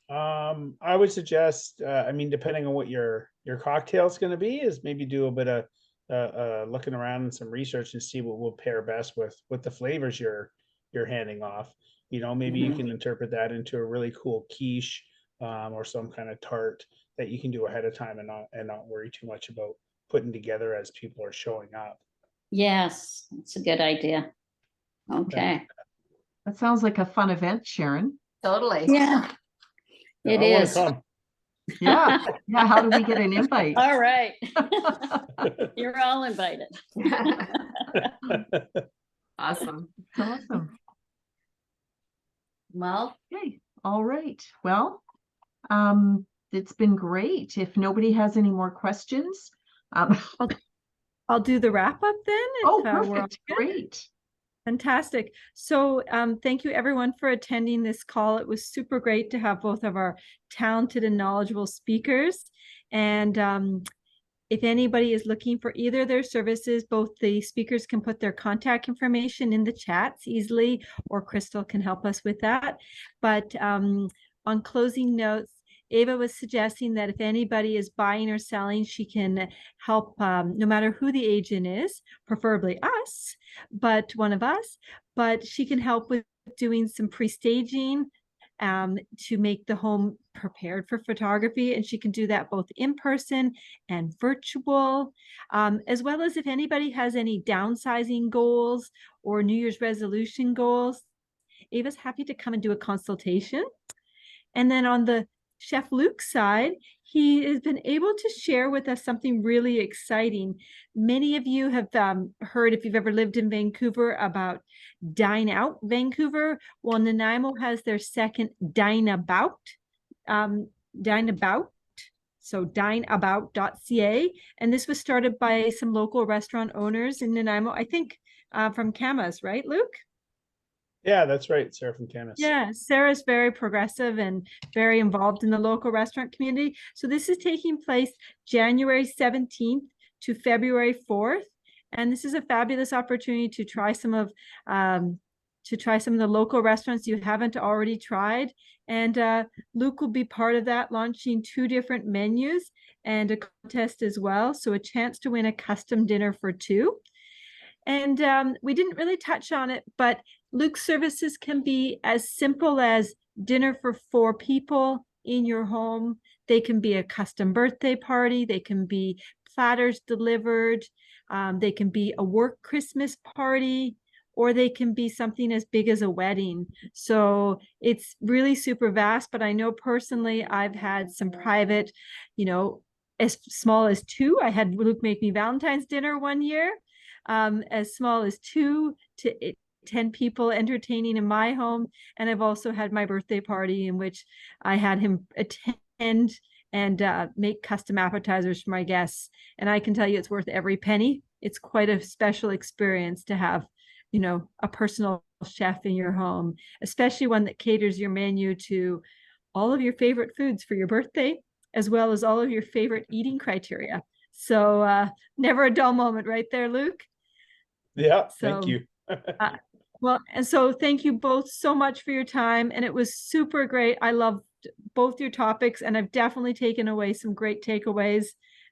I would suggest, I mean, depending on what your cocktail is going to be, is maybe do a bit of looking around and some research and see what will pair best with the flavors you're handing off. Maybe you can interpret that into a really cool quiche or some kind of tart that you can do ahead of time and not worry too much about putting together as people are showing up. Yes, that's a good idea. Okay. That sounds like a fun event, Sharon. Totally. Yeah, it is. Yeah. How do we get an invite? All right. You're all invited. Awesome. Awesome. Well, okay. All right. Well, it's been great. If nobody has any more questions, I'll do the wrap up then. Perfect. Great. Fantastic. So thank you everyone for attending this call. It was super great to have both of our talented and knowledgeable speakers. And if anybody is looking for either of their services, both the speakers can put their contact information in the chats easily, or Crystal can help us with that. But on closing notes, Eva was suggesting that if anybody is buying or selling, she can help, no matter who the agent is, preferably us, but one of us, but she can help with doing some pre-staging to make the home prepared for photography. And she can do that both in person and virtual, as well as if anybody has any downsizing goals or New Year's resolution goals, Eva's happy to come and do a consultation. And then on the Chef Luke side, he has been able to share with us something really exciting. Many of you have heard, if you've ever lived in Vancouver, about Dine Out Vancouver. Well, Nanaimo has their second Dine About, so dineabout.ca. And this was started by some local restaurant owners in Nanaimo, I think from Camas, right, Luke? Yeah, that's right. Sarah from Camas. Yeah, Sarah's very progressive and very involved in the local restaurant community. So this is taking place January 17th to February 4th. And this is a fabulous opportunity to try some of the local restaurants you haven't already tried. And Luke will be part of that, launching 2 different menus and a contest as well. So a chance to win a custom dinner for 2. And we didn't really touch on it, but Luke's services can be as simple as dinner for 4 people in your home. They can be a custom birthday party. They can be platters delivered. They can be a work Christmas party, or they can be something as big as a wedding. So it's really super vast, but I know personally I've had some private, as small as 2. I had Luke make me Valentine's dinner one year. As small as 2 to 10 people entertaining in my home. And I've also had my birthday party in which I had him attend and make custom appetizers for my guests. And I can tell you it's worth every penny. It's quite a special experience to have, a personal chef in your home, especially one that caters your menu to all of your favorite foods for your birthday, as well as all of your favorite eating criteria. So never a dull moment, right there, Luke? Yeah, thank you. Well, and so thank you both so much for your time. And it was super great. I loved both your topics, and I've definitely taken away some great takeaways.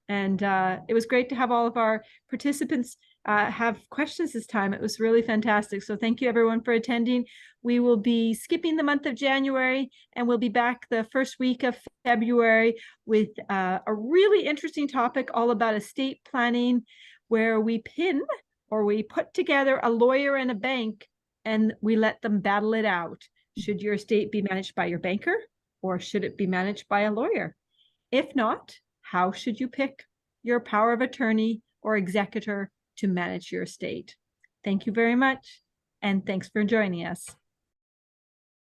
And it was great to have all of our participants have questions this time. It was really fantastic. So thank you everyone for attending. We will be skipping the month of January, and we'll be back the first week of February with a really interesting topic all about estate planning, where we put together a lawyer and a bank and we let them battle it out. Should your estate be managed by your banker, or should it be managed by a lawyer? If not, how should you pick your power of attorney or executor to manage your estate? Thank you very much, and thanks for joining us.